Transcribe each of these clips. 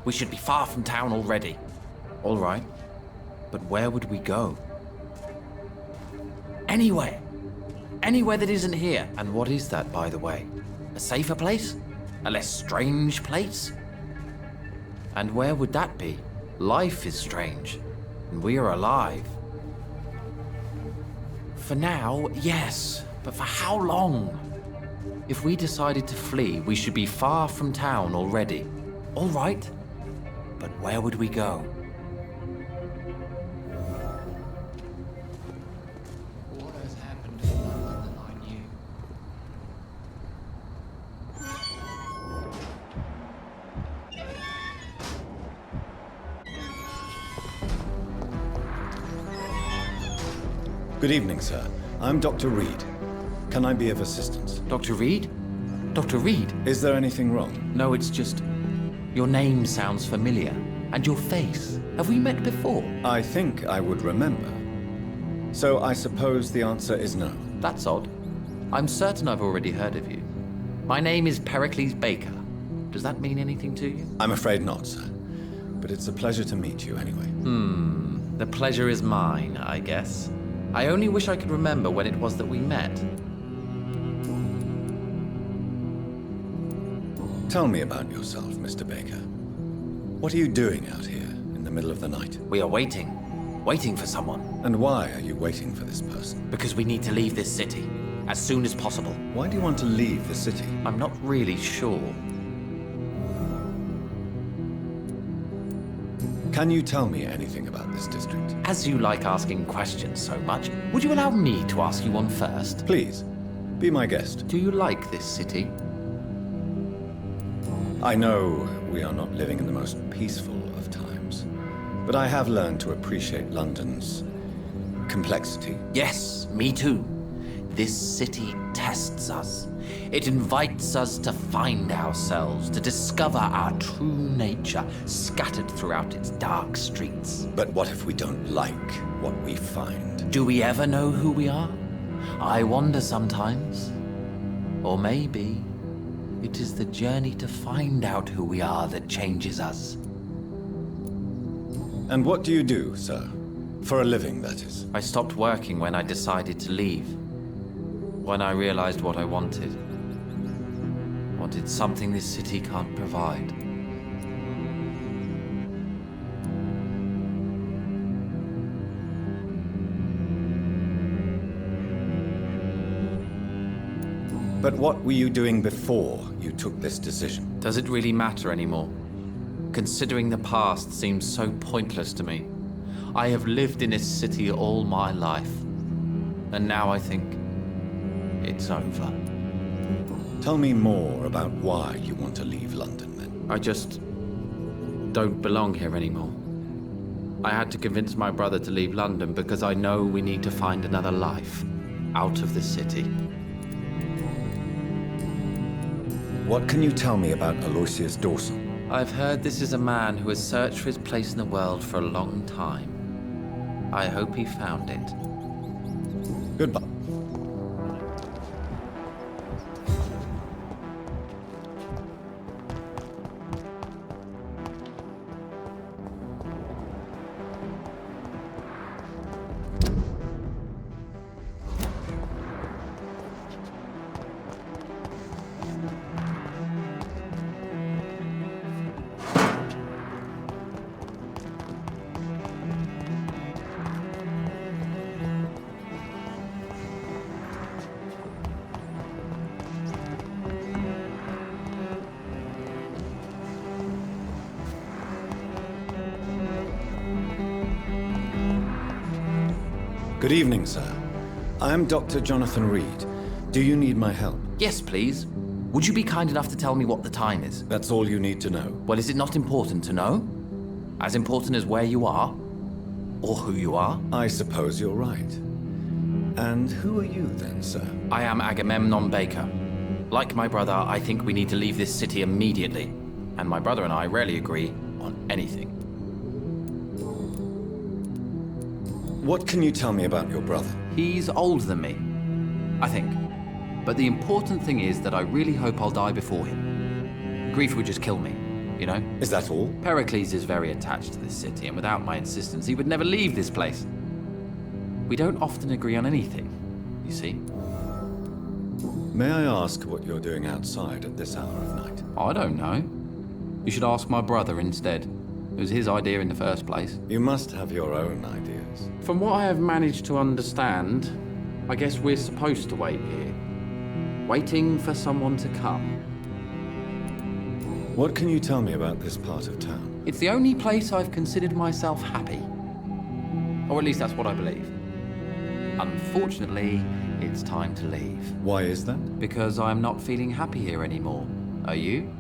We should be far from town already. All right. But where would we go? Anywhere. Anywhere that isn't here. And what is that, by the way? A safer place? A less strange place? And where would that be? Life is strange. And we are alive. For now, yes. But for how long? If we decided to flee, we should be far from town already. All right. But where would we go? What has happened to London that I knew? Good evening, sir. I'm Dr. Reed. Can I be of assistance? Dr. Reed? Dr. Reed? Is there anything wrong? No, it's just... your name sounds familiar. And your face. Have we met before? I think I would remember. So I suppose the answer is no. That's odd. I'm certain I've already heard of you. My name is Pericles Baker. Does that mean anything to you? I'm afraid not, sir. But it's a pleasure to meet you anyway. The pleasure is mine, I guess. I only wish I could remember when it was that we met. Tell me about yourself, Mr. Baker. What are you doing out here in the middle of the night? We are waiting. Waiting for someone. And why are you waiting for this person? Because we need to leave this city. As soon as possible. Why do you want to leave the city? I'm not really sure. Can you tell me anything about this district? As you like asking questions so much, would you allow me to ask you one first? Please, be my guest. Do you like this city? I know we are not living in the most peaceful of times, but I have learned to appreciate London's complexity. Yes, me too. This city tests us. It invites us to find ourselves, to discover our true nature scattered throughout its dark streets. But what if we don't like what we find? Do we ever know who we are? I wonder sometimes. Or maybe it is the journey to find out who we are that changes us. And what do you do, sir? For a living, that is. I stopped working when I decided to leave. When I realized what I wanted. Wanted something this city can't provide. But what were you doing before you took this decision? Does it really matter anymore? Considering the past seems so pointless to me. I have lived in this city all my life. And now I think it's over. Tell me more about why you want to leave London, then. I just don't belong here anymore. I had to convince my brother to leave London because I know we need to find another life out of the city. What can you tell me about Aloysius Dawson? I've heard this is a man who has searched for his place in the world for a long time. I hope he found it. Goodbye. Good evening, sir. I am Dr. Jonathan Reed. Do you need my help? Yes, please. Would you be kind enough to tell me what the time is? That's all you need to know. Well, is it not important to know? As important as where you are? Or who you are? I suppose you're right. And who are you then, sir? I am Agamemnon Baker. Like my brother, I think we need to leave this city immediately. And my brother and I rarely agree on anything. What can you tell me about your brother? He's older than me, I think. But the important thing is that I really hope I'll die before him. Grief would just kill me. you know? Is that all? Pericles is very attached to this city, and without my insistence, he would never leave this place. We don't often agree on anything, you see. May I ask what you're doing outside at this hour of night? I don't know. You should ask my brother instead. It was his idea in the first place. You must have your own ideas. From what I have managed to understand, I guess we're supposed to wait here. Waiting for someone to come. What can you tell me about this part of town? It's the only place I've considered myself happy. Or at least that's what I believe. Unfortunately, it's time to leave. Why is that? Because I'm not feeling happy here anymore. Are you?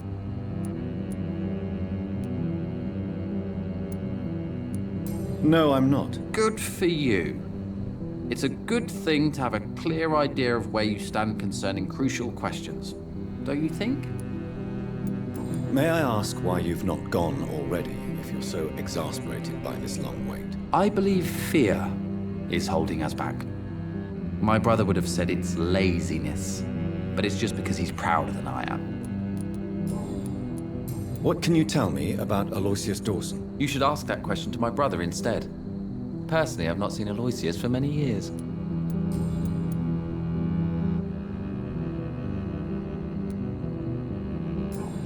No, I'm not. Good for you. It's a good thing to have a clear idea of where you stand concerning crucial questions. Don't you think? May I ask why you've not gone already, if you're so exasperated by this long wait? I believe fear is holding us back. My brother would have said it's laziness, but it's just because he's prouder than I am. What can you tell me about Aloysius Dawson? You should ask that question to my brother instead. Personally, I've not seen Aloysius for many years.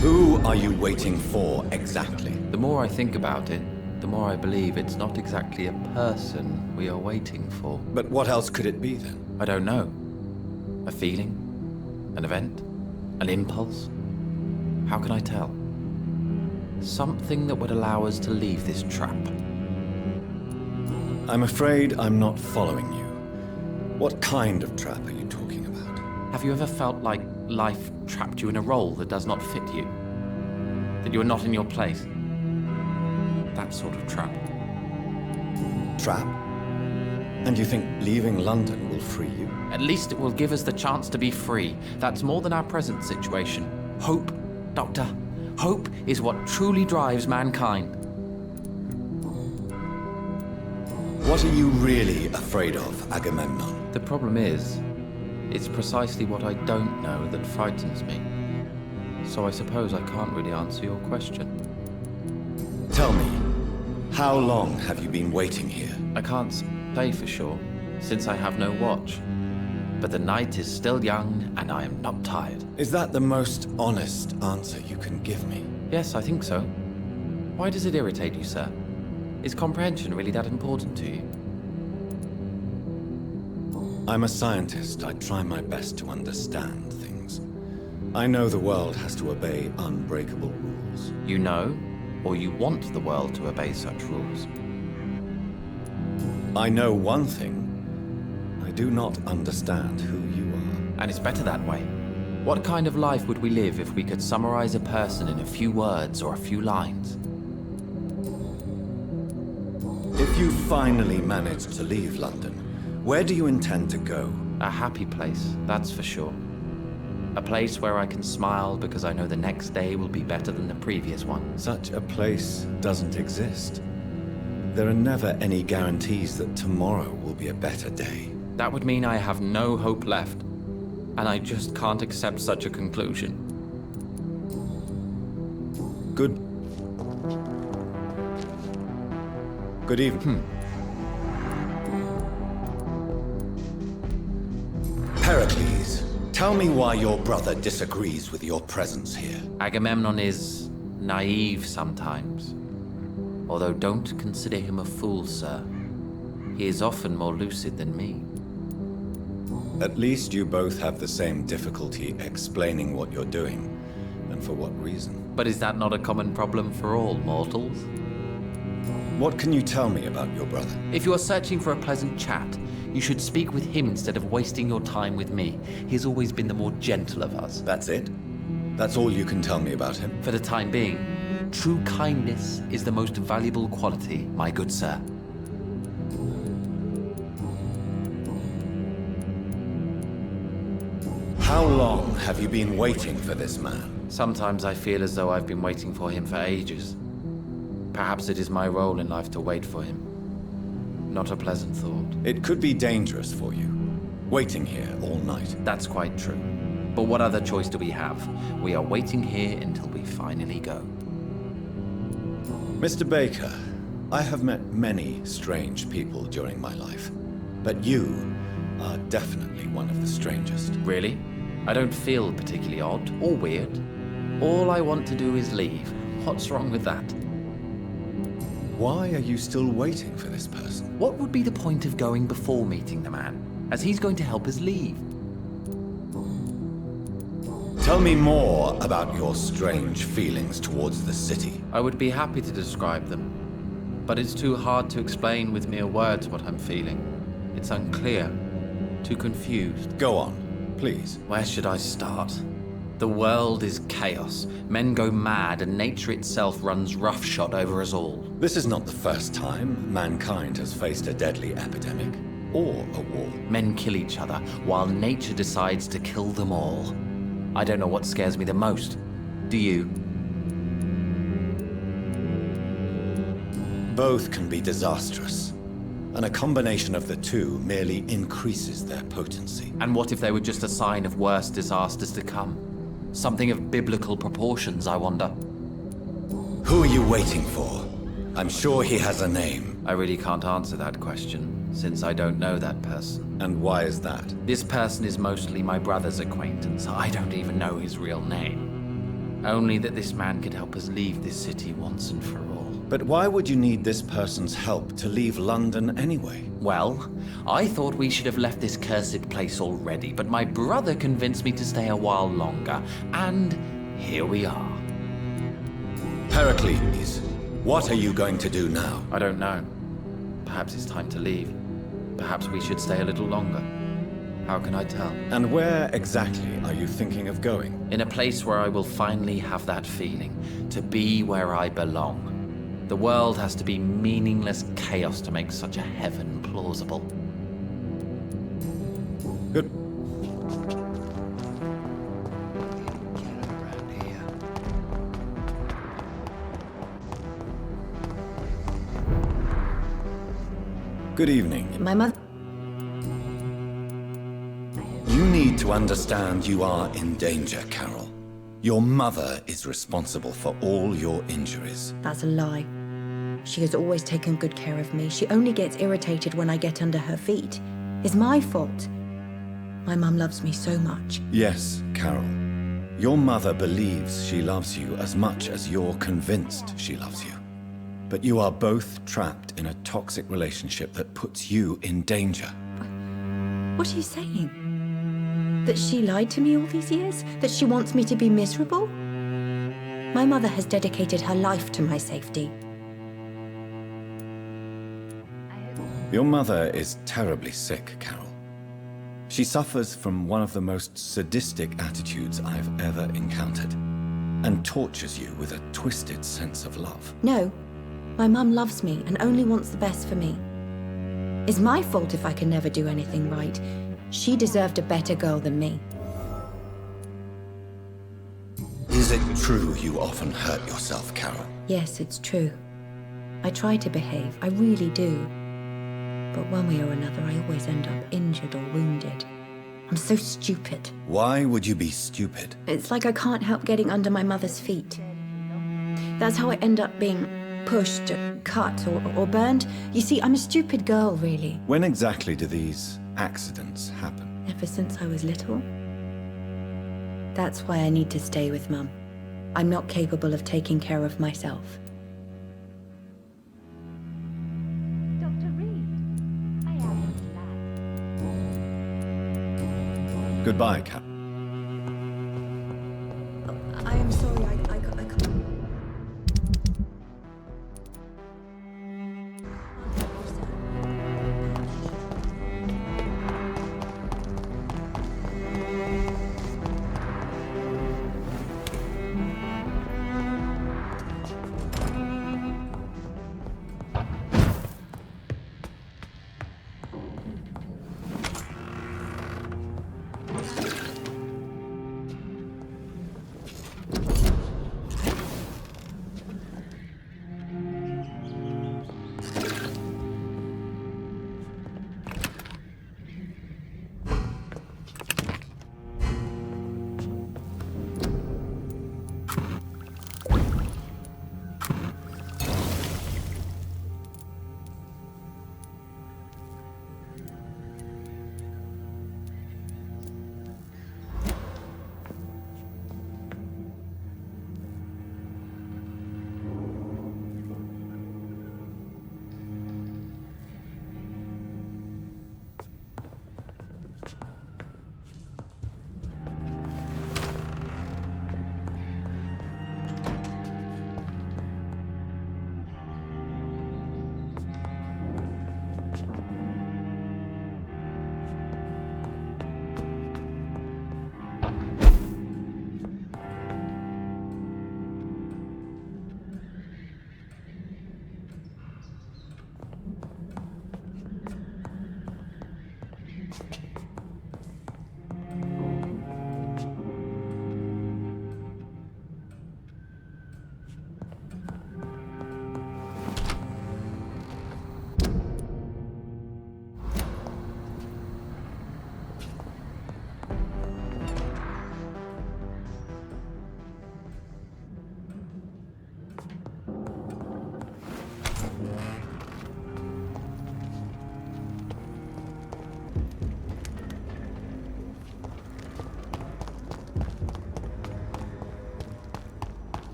Who are you waiting for exactly? The more I think about it, the more I believe it's not exactly a person we are waiting for. But what else could it be then? I don't know. A feeling? An event? An impulse? How can I tell? Something that would allow us to leave this trap. I'm afraid I'm not following you. What kind of trap are you talking about? Have you ever felt like life trapped you in a role that does not fit you? That you are not in your place? That sort of trap. Trap? And you think leaving London will free you? At least it will give us the chance to be free. That's more than our present situation. Hope, Doctor. Hope is what truly drives mankind. What are you really afraid of, Agamemnon? The problem is, it's precisely what I don't know that frightens me. So I suppose I can't really answer your question. Tell me, how long have you been waiting here? I can't say for sure, since I have no watch. But the night is still young, and I am not tired. Is that the most honest answer you can give me? Yes, I think so. Why does it irritate you, sir? Is comprehension really that important to you? I'm a scientist. I try my best to understand things. I know the world has to obey unbreakable rules. You know, or you want the world to obey such rules? I know one thing. I do not understand who you are. And it's better that way. What kind of life would we live if we could summarize a person in a few words or a few lines? If you finally manage to leave London, where do you intend to go? A happy place, that's for sure. A place where I can smile because I know the next day will be better than the previous one. Such a place doesn't exist. There are never any guarantees that tomorrow will be a better day. That would mean I have no hope left, and I just can't accept such a conclusion. Good evening. Pericles, tell me why your brother disagrees with your presence here. Agamemnon is naive sometimes. Although don't consider him a fool, sir. He is often more lucid than me. At least you both have the same difficulty explaining what you're doing, and for what reason. But is that not a common problem for all mortals? What can you tell me about your brother? If you are searching for a pleasant chat, you should speak with him instead of wasting your time with me. He's always been the more gentle of us. That's it? That's all you can tell me about him? For the time being, true kindness is the most valuable quality, my good sir. How long have you been waiting for this man? Sometimes I feel as though I've been waiting for him for ages. Perhaps it is my role in life to wait for him. Not a pleasant thought. It could be dangerous for you, waiting here all night. That's quite true. But what other choice do we have? We are waiting here until we finally go. Mr. Baker, I have met many strange people during my life, but you are definitely one of the strangest. Really? I don't feel particularly odd or weird. All I want to do is leave. What's wrong with that? Why are you still waiting for this person? What would be the point of going before meeting the man, as he's going to help us leave? Tell me more about your strange feelings towards the city. I would be happy to describe them, but it's too hard to explain with mere words what I'm feeling. It's unclear, too confused. Go on, please. Where should I start? The world is chaos. Men go mad, and nature itself runs roughshod over us all. This is not the first time mankind has faced a deadly epidemic or a war. Men kill each other, while nature decides to kill them all. I don't know what scares me the most. Do you? Both can be disastrous, and a combination of the two merely increases their potency. And what if they were just a sign of worse disasters to come? Something of biblical proportions, I wonder. Who are you waiting for? I'm sure he has a name. I really can't answer that question, since I don't know that person. And why is that? This person is mostly my brother's acquaintance. I don't even know his real name. Only that this man could help us leave this city once and for all. But why would you need this person's help to leave London anyway? Well, I thought we should have left this cursed place already, but my brother convinced me to stay a while longer, and here we are. Heracles, what are you going to do now? I don't know. Perhaps it's time to leave. Perhaps we should stay a little longer. How can I tell? And where exactly are you thinking of going? In a place where I will finally have that feeling, to be where I belong. The world has to be meaningless chaos to make such a heaven plausible. Good. Get around here. Good evening. My mother... You need to understand you are in danger, Carol. Your mother is responsible for all your injuries. That's a lie. She has always taken good care of me. She only gets irritated when I get under her feet. It's my fault. My mum loves me so much. Yes, Carol. Your mother believes she loves you as much as you're convinced she loves you. But you are both trapped in a toxic relationship that puts you in danger. What are you saying? That she lied to me all these years? That she wants me to be miserable? My mother has dedicated her life to my safety. Your mother is terribly sick, Carol. She suffers from one of the most sadistic attitudes I've ever encountered, and tortures you with a twisted sense of love. No, my mum loves me and only wants the best for me. It's my fault if I can never do anything right. She deserved a better girl than me. Is it true you often hurt yourself, Carol? Yes, it's true. I try to behave, I really do. But one way or another, I always end up injured or wounded. I'm so stupid. Why would you be stupid? It's like I can't help getting under my mother's feet. That's how I end up being pushed, cut, or burned. You see, I'm a stupid girl, really. When exactly do these accidents happen? Ever since I was little. That's why I need to stay with Mum. I'm not capable of taking care of myself. Goodbye, Carol. I am sorry, I can't...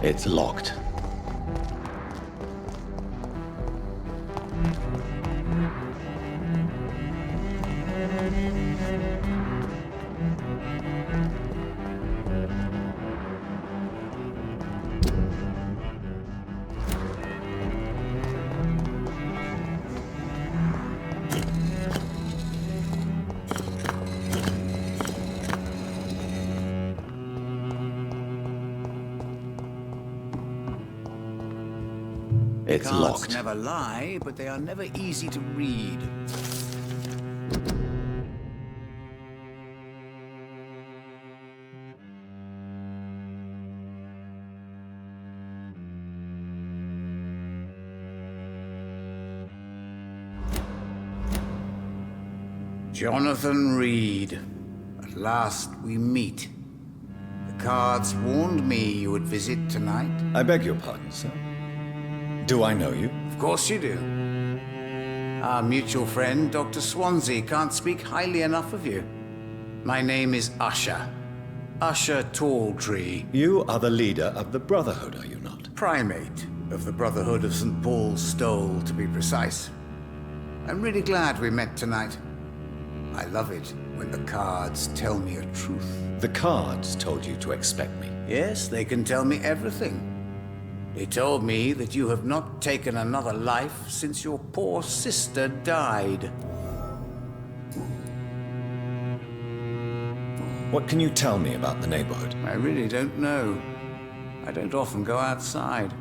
It's locked. It's Cards locked. never lie, but they are never easy to read. Jonathan Reed. At last we meet. The cards warned me you would visit tonight. I beg your pardon, sir. Do I know you? Of course you do. Our mutual friend, Dr. Swansea, can't speak highly enough of you. My name is Usher. Usher Talltree. You are the leader of the Brotherhood, are you not? Primate of the Brotherhood of St. Paul's Stole, to be precise. I'm really glad we met tonight. I love it when the cards tell me a truth. The cards told you to expect me. Yes, they can tell me everything. They told me that you have not taken another life since your poor sister died. What can you tell me about the neighborhood? I really don't know. I don't often go outside.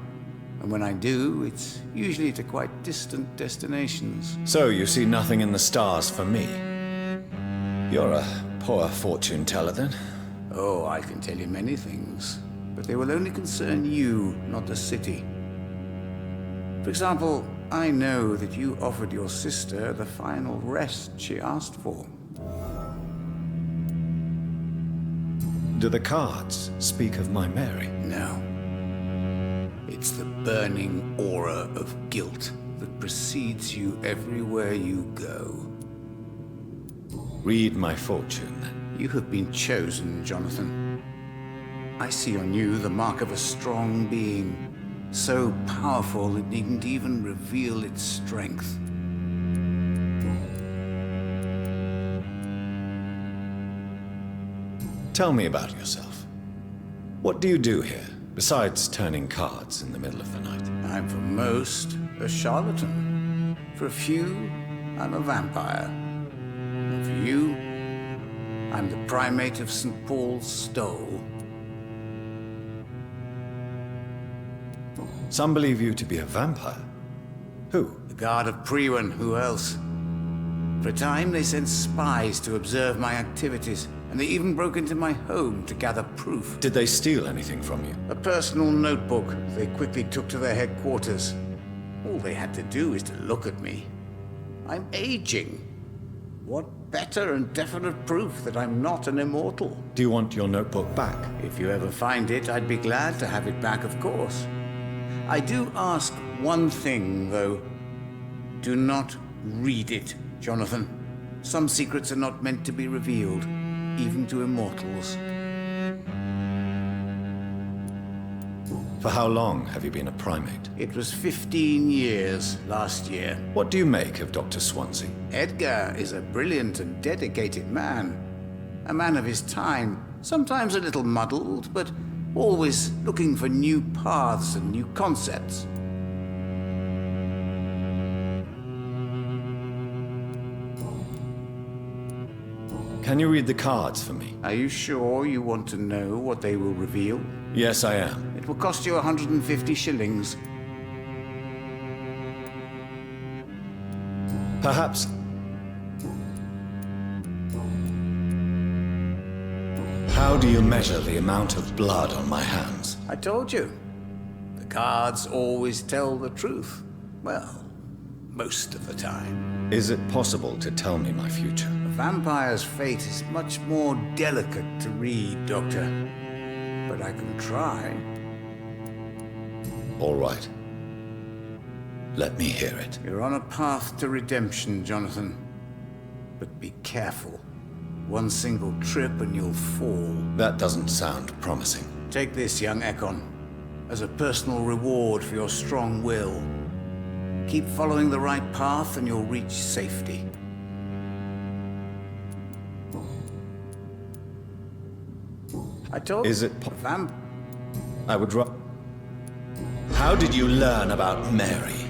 And when I do, it's usually to quite distant destinations. So you see nothing in the stars for me? You're a poor fortune teller, then? Oh, I can tell you many things. But they will only concern you, not the city. For example, I know that you offered your sister the final rest she asked for. Do the cards speak of my Mary? No. It's the burning aura of guilt that precedes you everywhere you go. Read my fortune, then. You have been chosen, Jonathan. I see on you the mark of a strong being, so powerful it needn't even reveal its strength. Tell me about yourself. What do you do here, besides turning cards in the middle of the night? I'm for most a charlatan. For a few, I'm a vampire. And for you, I'm the primate of St. Paul's Stole. Some believe you to be a vampire. Who? The guard of Priwen, who else? For a time, they sent spies to observe my activities, and they even broke into my home to gather proof. Did they steal anything from you? A personal notebook they quickly took to their headquarters. All they had to do is to look at me. I'm aging. What better and definite proof that I'm not an immortal? Do you want your notebook back? If you ever find it, I'd be glad to have it back, of course. I do ask one thing, though. Do not read it, Jonathan. Some secrets are not meant to be revealed, even to immortals. For how long have you been a primate? It was 15 years last year. What do you make of Dr. Swansea? Edgar is a brilliant and dedicated man. A man of his time, sometimes a little muddled, but always looking for new paths and new concepts. Can you read the cards for me? Are you sure you want to know what they will reveal? Yes, I am. It will cost you 150 shillings. Perhaps... How do you measure the amount of blood on my hands? I told you. The cards always tell the truth. Well, most of the time. Is it possible to tell me my future? A vampire's fate is much more delicate to read, Doctor. But I can try. All right. Let me hear it. You're on a path to redemption, Jonathan. But be careful. One single trip and you'll fall. That doesn't sound promising. Take this, young Ekon. as a personal reward for your strong will. Keep following the right path and you'll reach safety. I told Is it I would How did you learn about Mary?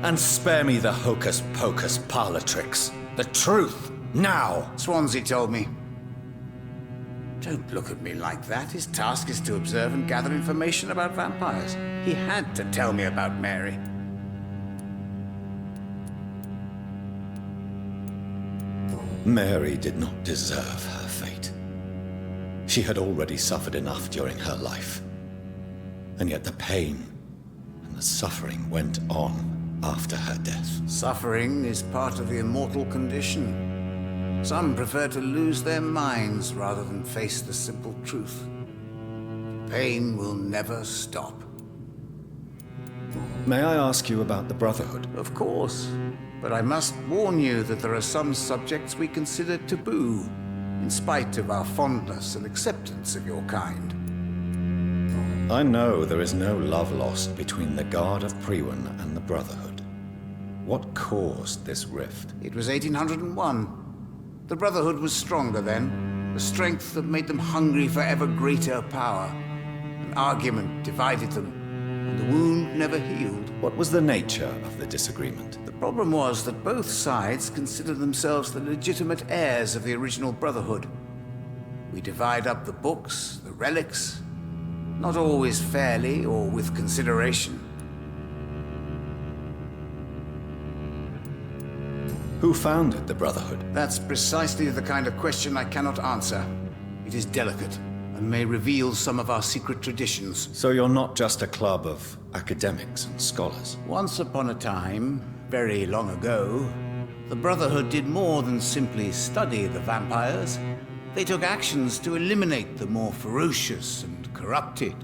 And spare me the hocus-pocus parlor tricks. The truth, now! Swansea told me. Don't look at me like that. His task is to observe and gather information about vampires. He had to tell me about Mary. Mary did not deserve her fate. She had already suffered enough during her life. And yet the pain and the suffering went on after her death. Suffering is part of the immortal condition. Some prefer to lose their minds rather than face the simple truth. Pain will never stop. May I ask you about the Brotherhood? Of course, but I must warn you that there are some subjects we consider taboo, in spite of our fondness and acceptance of your kind. I know there is no love lost between the Guard of Priwen and the Brotherhood. What caused this rift? It was 1801. The Brotherhood was stronger then, a strength that made them hungry for ever greater power. An argument divided them, and the wound never healed. What was the nature of the disagreement? The problem was that both sides considered themselves the legitimate heirs of the original Brotherhood. We divide up the books, the relics, not always fairly or with consideration. Who founded the Brotherhood? That's precisely the kind of question I cannot answer. It is delicate and may reveal some of our secret traditions. So you're not just a club of academics and scholars? Once upon a time, very long ago, the Brotherhood did more than simply study the vampires. They took actions to eliminate the more ferocious and corrupted.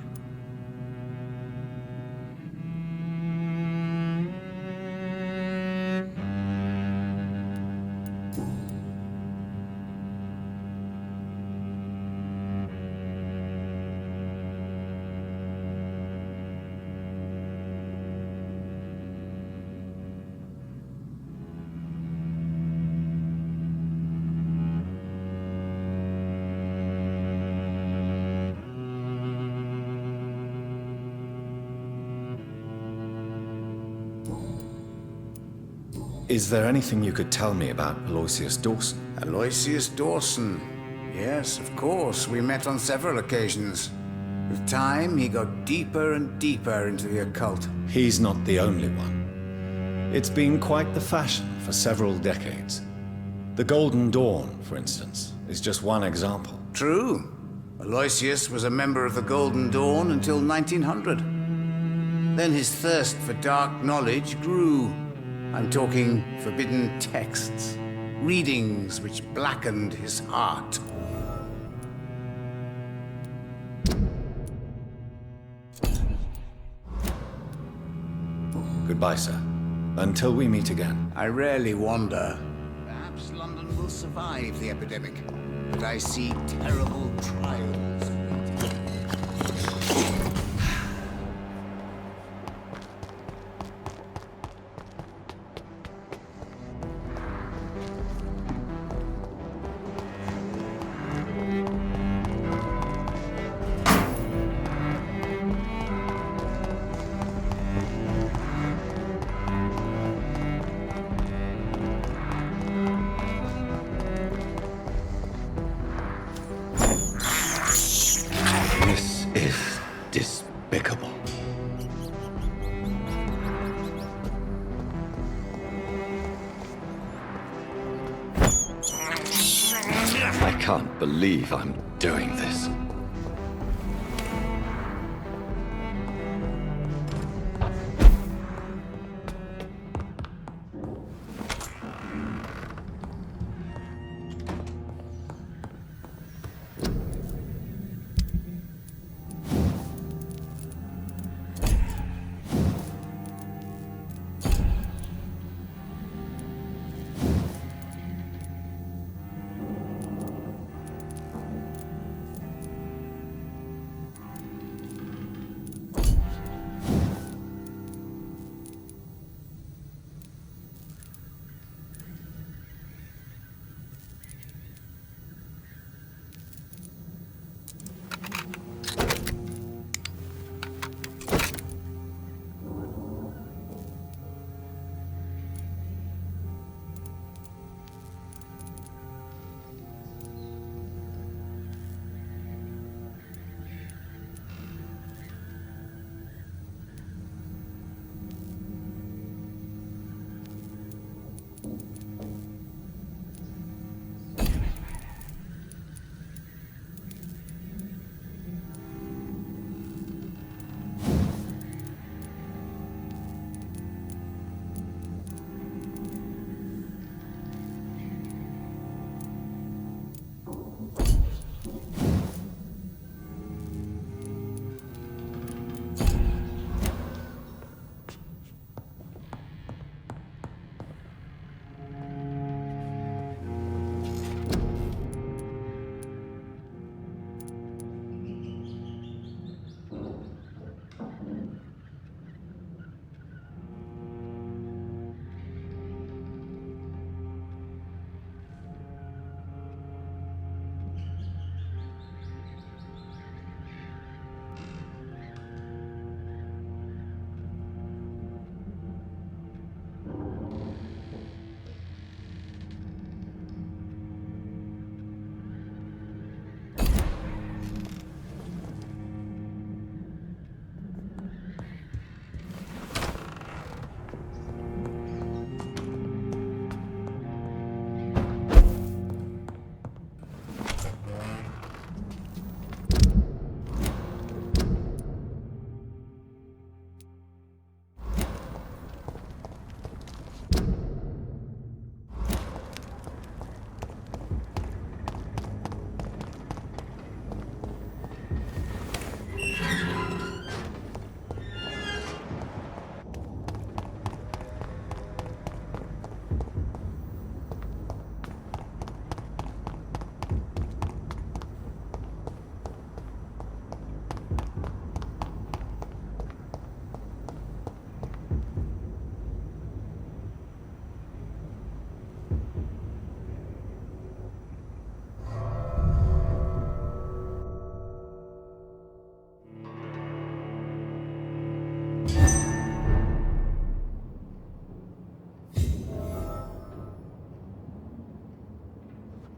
Is there anything you could tell me about Aloysius Dawson? Aloysius Dawson. Yes, of course. We met on several occasions. With time, he got deeper and deeper into the occult. He's not the only one. It's been quite the fashion for several decades. The Golden Dawn, for instance, is just one example. True. Aloysius was a member of the Golden Dawn until 1900. Then his thirst for dark knowledge grew. I'm talking forbidden texts, readings which blackened his heart. Goodbye, sir. Until we meet again. I rarely wander. Perhaps London will survive the epidemic, but I see terrible trials awaiting. This is despicable. I can't believe I'm doing this.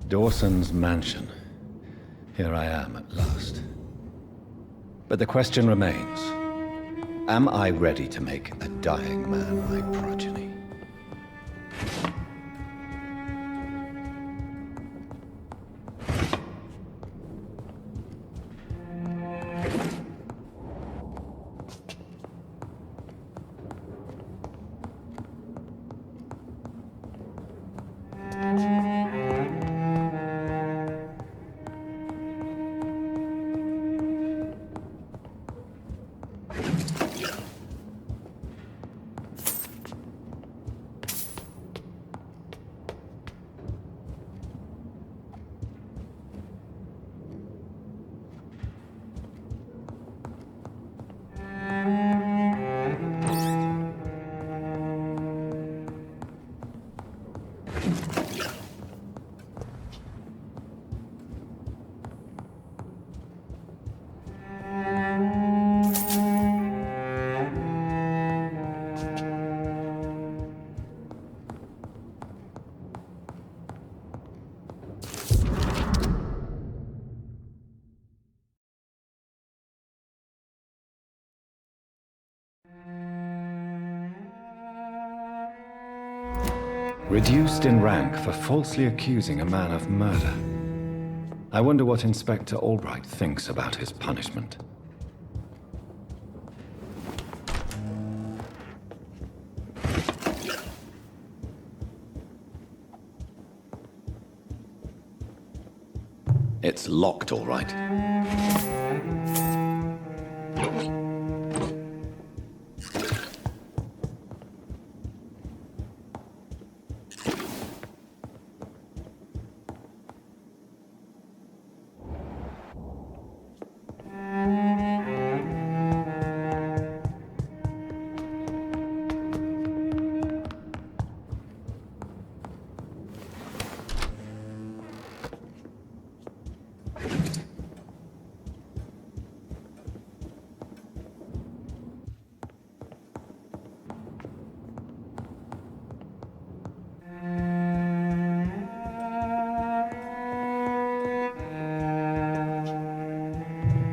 Dawson's mansion. Here I am at last. But the question remains, am I ready to make a dying man my progeny? Reduced in rank for falsely accusing a man of murder. I wonder what Inspector Albright thinks about his punishment. It's locked, all right.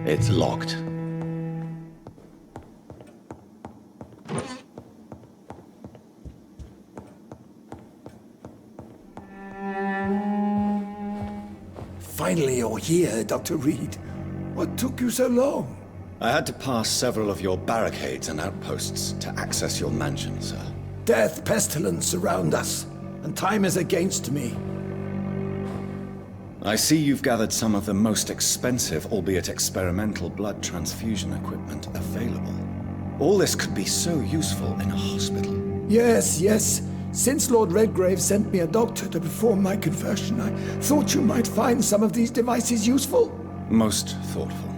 It's locked. Finally, you're here, Dr. Reed. What took you so long? I had to pass several of your barricades and outposts to access your mansion, sir. Death, pestilence surround us, and time is against me. I see you've gathered some of the most expensive, albeit experimental, blood transfusion equipment available. All this could be so useful in a hospital. Yes. Since Lord Redgrave sent me a doctor to perform my conversion, I thought you might find some of these devices useful. Most thoughtful.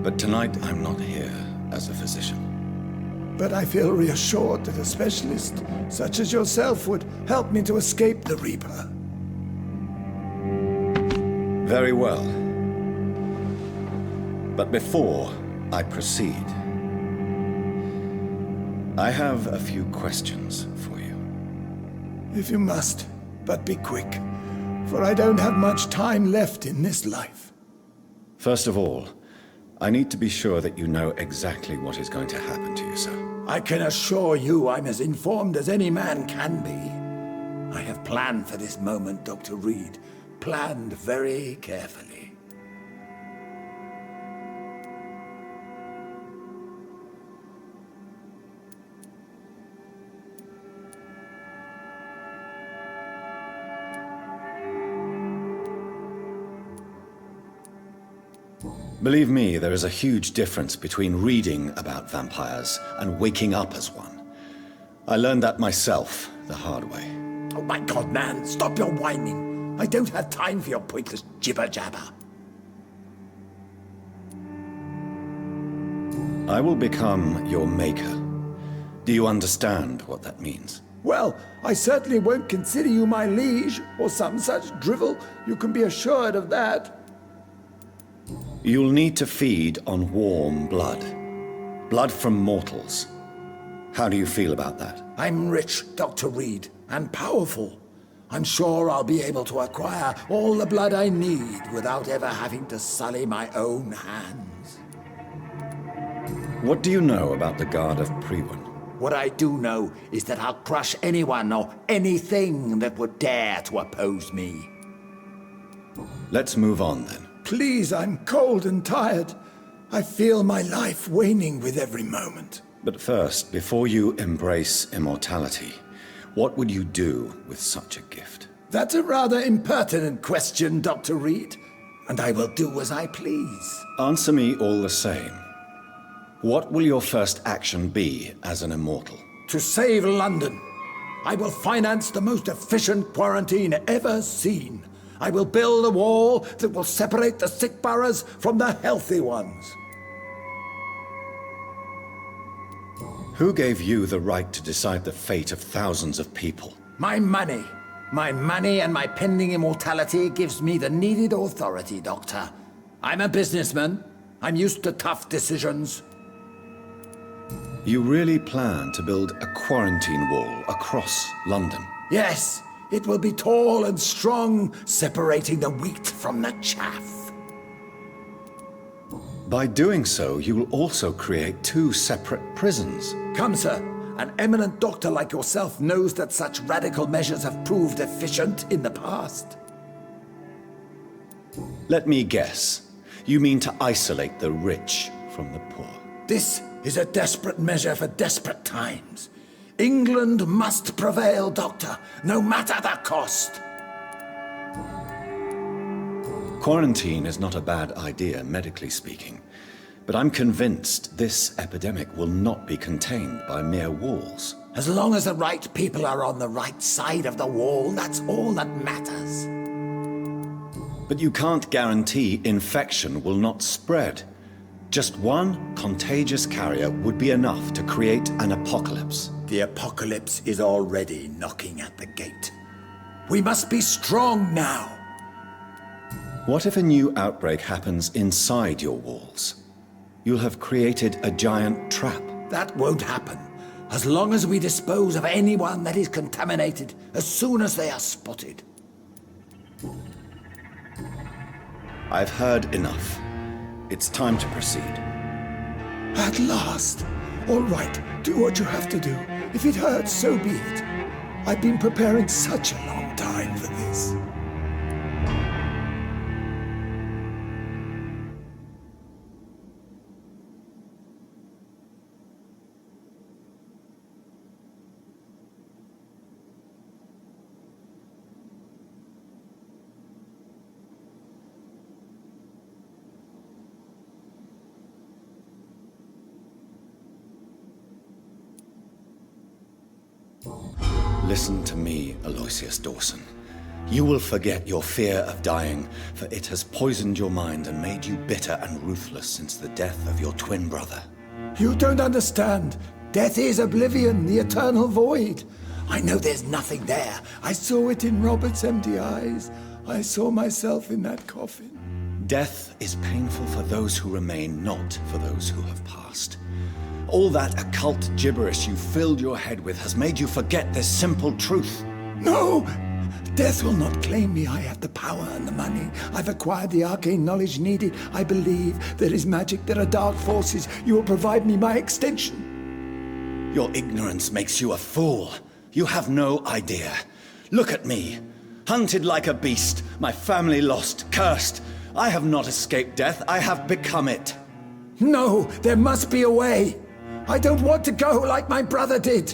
But tonight I'm not here as a physician. But I feel reassured that a specialist such as yourself would help me to escape the Reaper. Very well. But before I proceed, I have a few questions for you. If you must, but be quick, for I don't have much time left in this life. First of all, I need to be sure that you know exactly what is going to happen to you, sir. I can assure you I'm as informed as any man can be. I have planned for this moment, Dr. Reed. Planned very carefully. Believe me, there is a huge difference between reading about vampires and waking up as one. I learned that myself the hard way. Oh my God, man, stop your whining. I don't have time for your pointless jibber-jabber. I will become your maker. Do you understand what that means? Well, I certainly won't consider you my liege, or some such drivel. You can be assured of that. You'll need to feed on warm blood. Blood from mortals. How do you feel about that? I'm rich, Dr. Reed, and powerful. I'm sure I'll be able to acquire all the blood I need without ever having to sully my own hands. What do you know about the Guard of Priwen? What I do know is that I'll crush anyone or anything that would dare to oppose me. Let's move on then. Please, I'm cold and tired. I feel my life waning with every moment. But first, before you embrace immortality, what would you do with such a gift? That's a rather impertinent question, Dr. Reed. And I will do as I please. Answer me all the same. What will your first action be as an immortal? To save London, I will finance the most efficient quarantine ever seen. I will build a wall that will separate the sick boroughs from the healthy ones. Who gave you the right to decide the fate of thousands of people? My money. My money and my pending immortality gives me the needed authority, Doctor. I'm a businessman. I'm used to tough decisions. You really plan to build a quarantine wall across London? Yes, it will be tall and strong, separating the wheat from the chaff. By doing so, you will also create two separate prisons. Come, sir. An eminent doctor like yourself knows that such radical measures have proved efficient in the past. Let me guess. You mean to isolate the rich from the poor? This is a desperate measure for desperate times. England must prevail, Doctor, no matter the cost. Quarantine is not a bad idea, medically speaking. But I'm convinced this epidemic will not be contained by mere walls. As long as the right people are on the right side of the wall, that's all that matters. But you can't guarantee infection will not spread. Just one contagious carrier would be enough to create an apocalypse. The apocalypse is already knocking at the gate. We must be strong now. What if a new outbreak happens inside your walls? You'll have created a giant trap. That won't happen. As long as we dispose of anyone that is contaminated as soon as they are spotted. I've heard enough. It's time to proceed. At last. All right, do what you have to do. If it hurts, so be it. I've been preparing such a long time for this. Listen to me, Aloysius Dawson. You will forget your fear of dying, for it has poisoned your mind and made you bitter and ruthless since the death of your twin brother. You don't understand. Death is oblivion, the eternal void. I know there's nothing there. I saw it in Robert's empty eyes. I saw myself in that coffin. Death is painful for those who remain, not for those who have passed. All that occult gibberish you filled your head with has made you forget this simple truth. No! Death will not claim me. I have the power and the money. I've acquired the arcane knowledge needed. I believe there is magic, there are dark forces. You will provide me my extension. Your ignorance makes you a fool. You have no idea. Look at me. Hunted like a beast, my family lost, cursed. I have not escaped death, I have become it. No, there must be a way. I don't want to go like my brother did.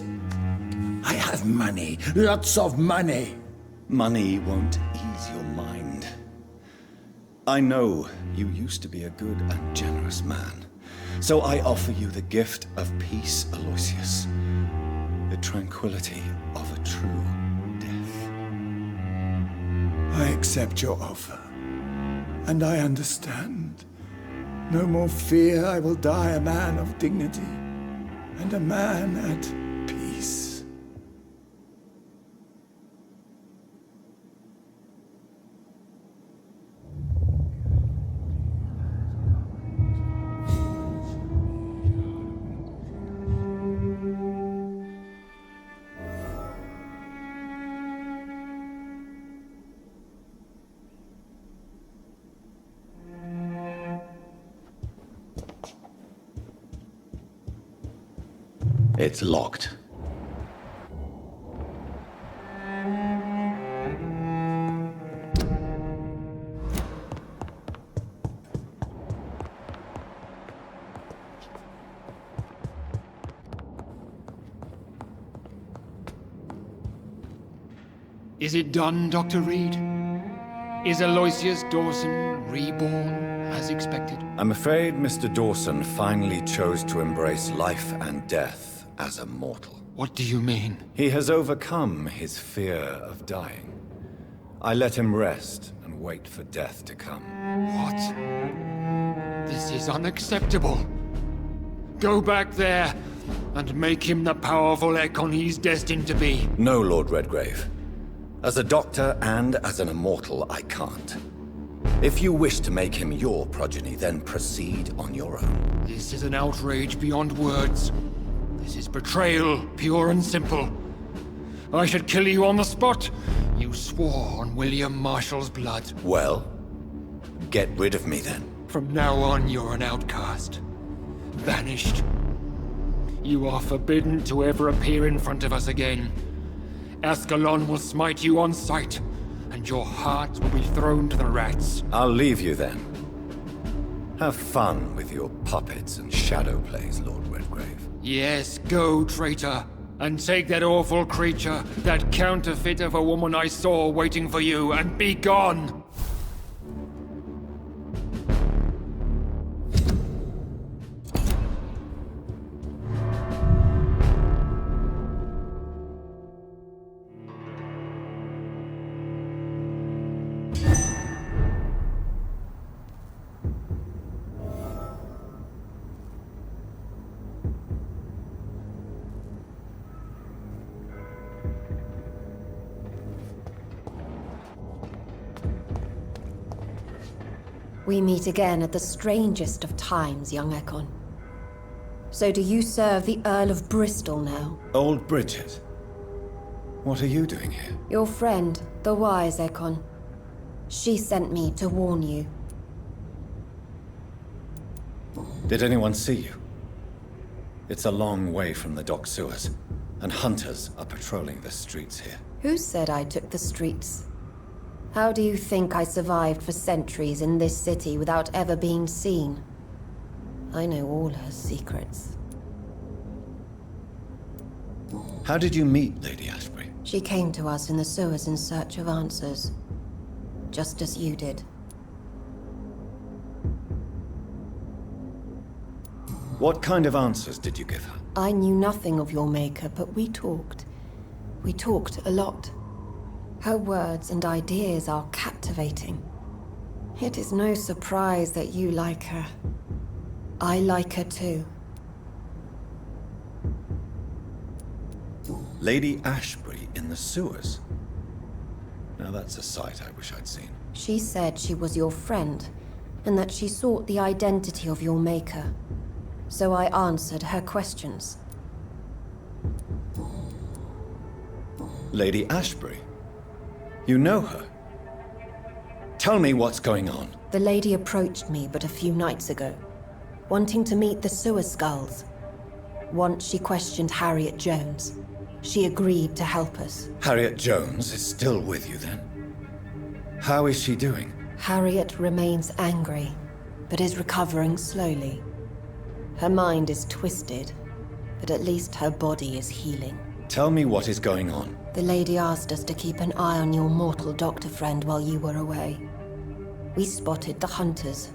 I have money, lots of money. Money won't ease your mind. I know you used to be a good and generous man, so I offer you the gift of peace, Aloysius. The tranquility of a true death. I accept your offer, and I understand. No more fear, I will die a man of dignity. And a man at peace. It's locked. Is it done, Dr. Reed? Is Aloysius Dawson reborn as expected? I'm afraid Mr. Dawson finally chose to embrace life and death as a mortal. What do you mean? He has overcome his fear of dying. I let him rest and wait for death to come. What? This is unacceptable. Go back there and make him the powerful Ekon he's destined to be. No, Lord Redgrave. As a doctor and as an immortal, I can't. If you wish to make him your progeny, then proceed on your own. This is an outrage beyond words. This is betrayal, pure and simple. I should kill you on the spot. You swore on William Marshall's blood. Well, get rid of me then. From now on, you're an outcast. Vanished. You are forbidden to ever appear in front of us again. Ascalon will smite you on sight, and your heart will be thrown to the rats. I'll leave you then. Have fun with your puppets and shadow plays, Lord Redgrave. Yes, go, traitor, and take that awful creature, that counterfeit of a woman I saw waiting for you, and be gone! We meet again at the strangest of times, young Ekon. So do you serve the Earl of Bristol now? Old Bridget. What are you doing here? Your friend, the wise Ekon. She sent me to warn you. Did anyone see you? It's a long way from the dock sewers, and hunters are patrolling the streets here. Who said I took the streets? How do you think I survived for centuries in this city without ever being seen? I know all her secrets. How did you meet Lady Ashbury? She came to us in the sewers in search of answers. Just as you did. What kind of answers did you give her? I knew nothing of your maker, but we talked. We talked a lot. Her words and ideas are captivating. It is no surprise that you like her. I like her too. Lady Ashbury in the sewers? Now that's a sight I wish I'd seen. She said she was your friend, and that she sought the identity of your maker. So I answered her questions. Lady Ashbury? You know her? Tell me what's going on. The lady approached me but a few nights ago, wanting to meet the sewer skulls. Once she questioned Harriet Jones. She agreed to help us. Harriet Jones is still with you then? How is she doing? Harriet remains angry, but is recovering slowly. Her mind is twisted, but at least her body is healing. Tell me what is going on. The lady asked us to keep an eye on your mortal doctor friend while you were away. We spotted the hunters.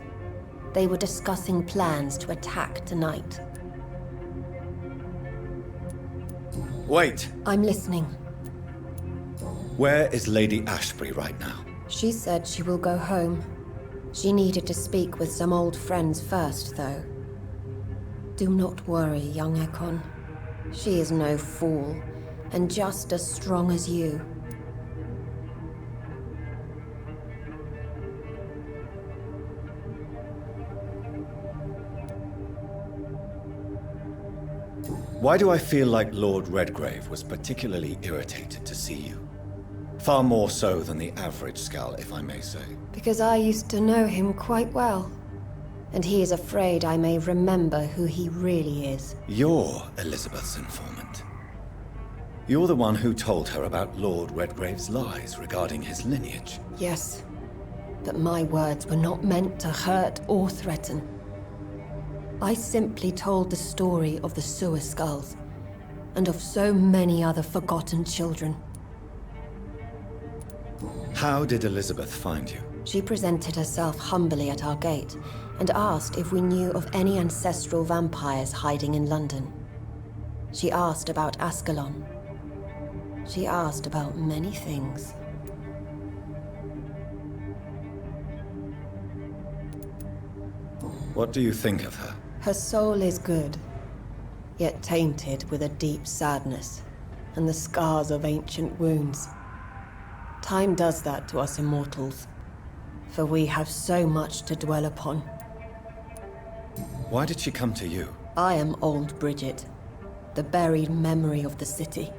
They were discussing plans to attack tonight. Wait! I'm listening. Where is Lady Ashbury right now? She said she will go home. She needed to speak with some old friends first, though. Do not worry, young Ekon. She is no fool, and just as strong as you. Why do I feel like Lord Redgrave was particularly irritated to see you? Far more so than the average Skull, if I may say. Because I used to know him quite well. And he is afraid I may remember who he really is. You're Elizabeth's informant. You're the one who told her about Lord Redgrave's lies regarding his lineage. Yes, but my words were not meant to hurt or threaten. I simply told the story of the sewer skulls, and of so many other forgotten children. How did Elizabeth find you? She presented herself humbly at our gate, and asked if we knew of any ancestral vampires hiding in London. She asked about Ascalon. She asked about many things. What do you think of her? Her soul is good, yet tainted with a deep sadness, and the scars of ancient wounds. Time does that to us immortals, for we have so much to dwell upon. Why did she come to you? I am old Bridget, the buried memory of the city.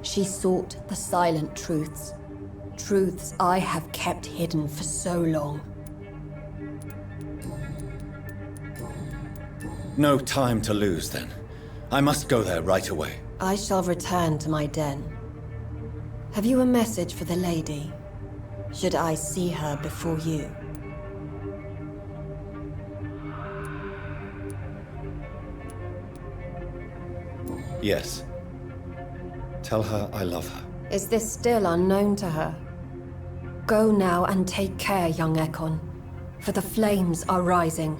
She sought the silent truths, truths I have kept hidden for so long. No time to lose, then. I must go there right away. I shall return to my den. Have you a message for the lady? Should I see her before you? Yes. Tell her I love her. Is this still unknown to her? Go now and take care, young Ekon, for the flames are rising.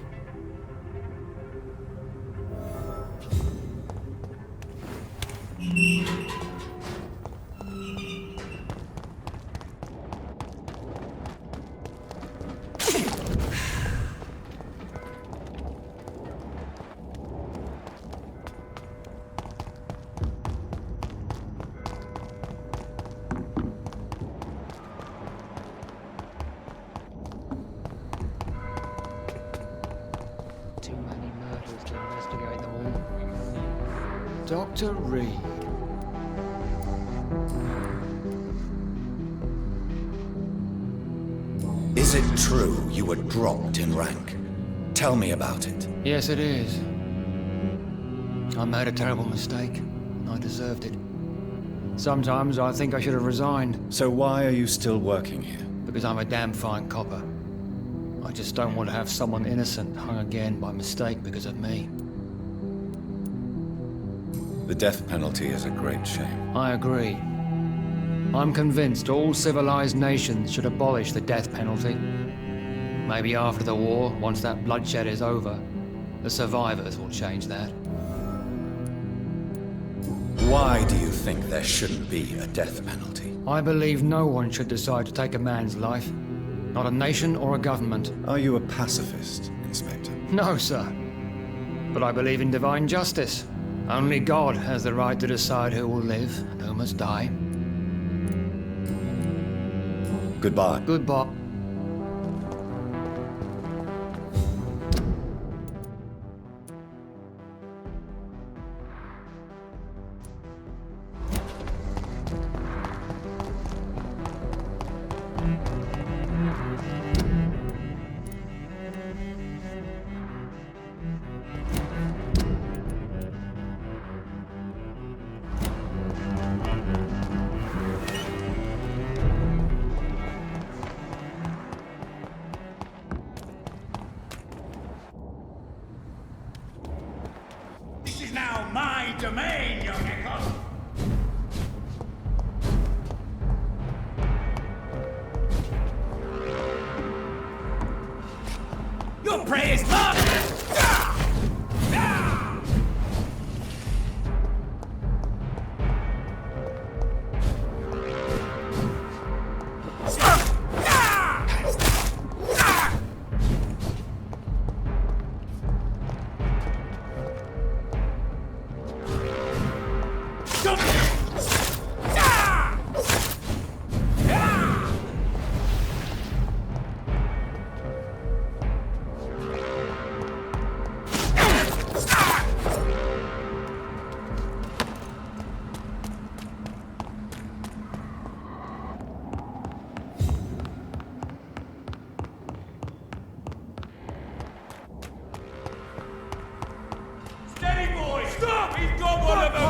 Too many murders to investigate them all. Dr. Reed. Is it true you were dropped in rank? Tell me about it. Yes, it is. I made a terrible mistake. I deserved it. Sometimes I think I should have resigned, So why are you still working here? because I'm a damn fine copper. I just don't want to have someone innocent hung again by mistake because of me. The death penalty is a great shame. I agree. I'm convinced all civilized nations should abolish the death penalty. Maybe after the war, once that bloodshed is over, the survivors will change that. Why do you think there shouldn't be a death penalty? I believe no one should decide to take a man's life. Not a nation or a government. Are you a pacifist, Inspector? No, sir. But I believe in divine justice. Only God has the right to decide who will live and who must die. Goodbye. Goodbye. This is now my domain, young Ekon. Your prey is mine! We've got one of them!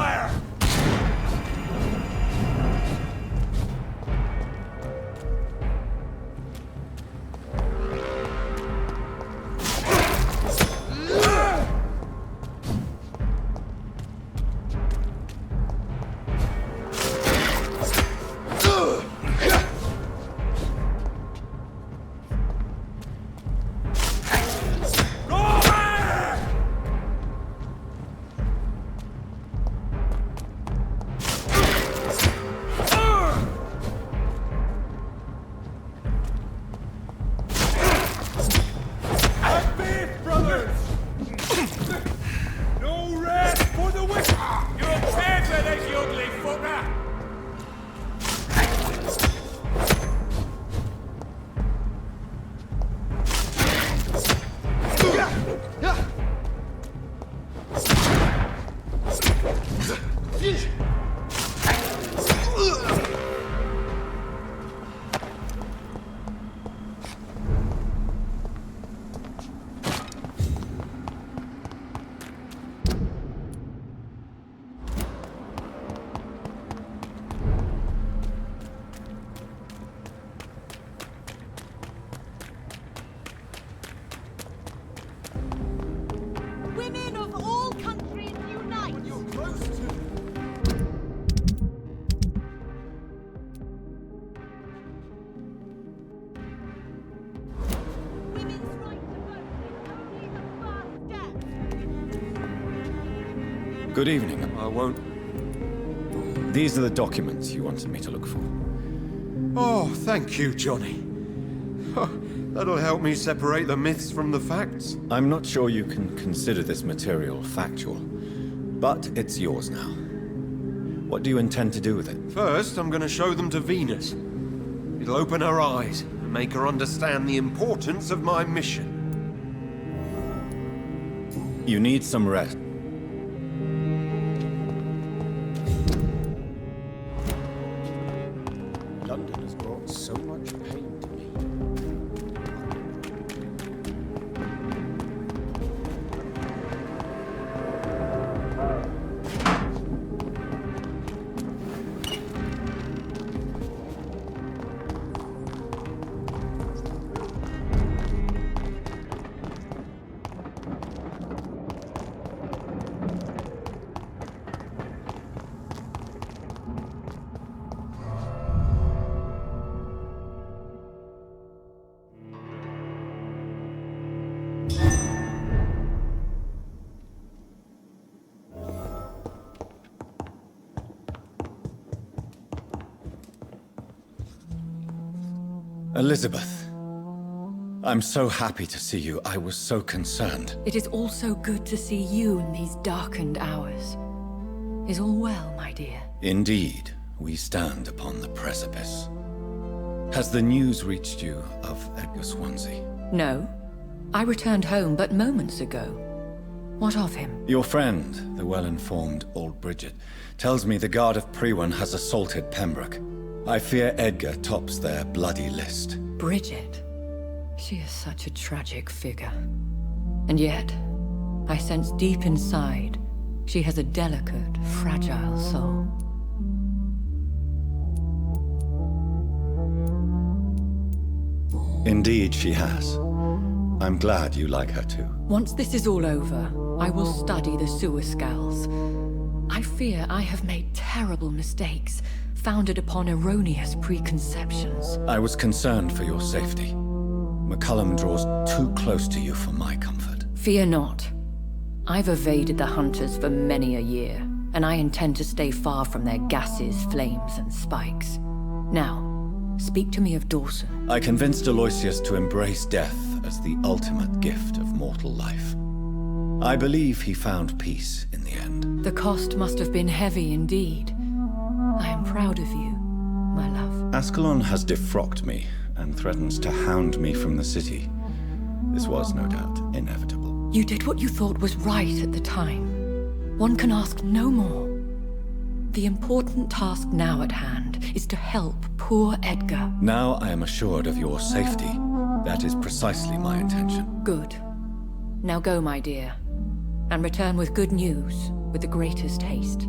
Women of all countries unite! Women's right to vote is only the first step. Good evening. I won't. These are the documents you wanted me to look for. Oh, thank you, Johnny. That'll help me separate the myths from the facts. I'm not sure you can consider this material factual, but it's yours now. What do you intend to do with it? First, I'm gonna show them to Venus. It'll open her eyes and make her understand the importance of my mission. You need some rest. London has brought so much pain to me. Elizabeth, I'm so happy to see you. I was so concerned. It is also good to see you in these darkened hours. Is all well, my dear? Indeed, we stand upon the precipice. Has the news reached you of Edgar Swansea? No. I returned home but moments ago. What of him? Your friend, the well-informed old Bridget, tells me the Guard of Priwen has assaulted Pembroke. I fear Edgar tops their bloody list. Bridget? She is such a tragic figure. And yet, I sense deep inside, she has a delicate, fragile soul. Indeed, she has. I'm glad you like her too. Once this is all over, I will study the sewer skulls. I fear I have made terrible mistakes, founded upon erroneous preconceptions. I was concerned for your safety. McCullum draws too close to you for my comfort. Fear not. I've evaded the hunters for many a year, and I intend to stay far from their gases, flames, and spikes. Now, speak to me of Dawson. I convinced Aloysius to embrace death as the ultimate gift of mortal life. I believe he found peace in the end. The cost must have been heavy indeed. I am proud of you, my love. Ascalon has defrocked me and threatens to hound me from the city. This was, no doubt, inevitable. You did what you thought was right at the time. One can ask no more. The important task now at hand is to help poor Edgar. Now I am assured of your safety. That is precisely my intention. Good. Now go, my dear, and return with good news. with the greatest haste.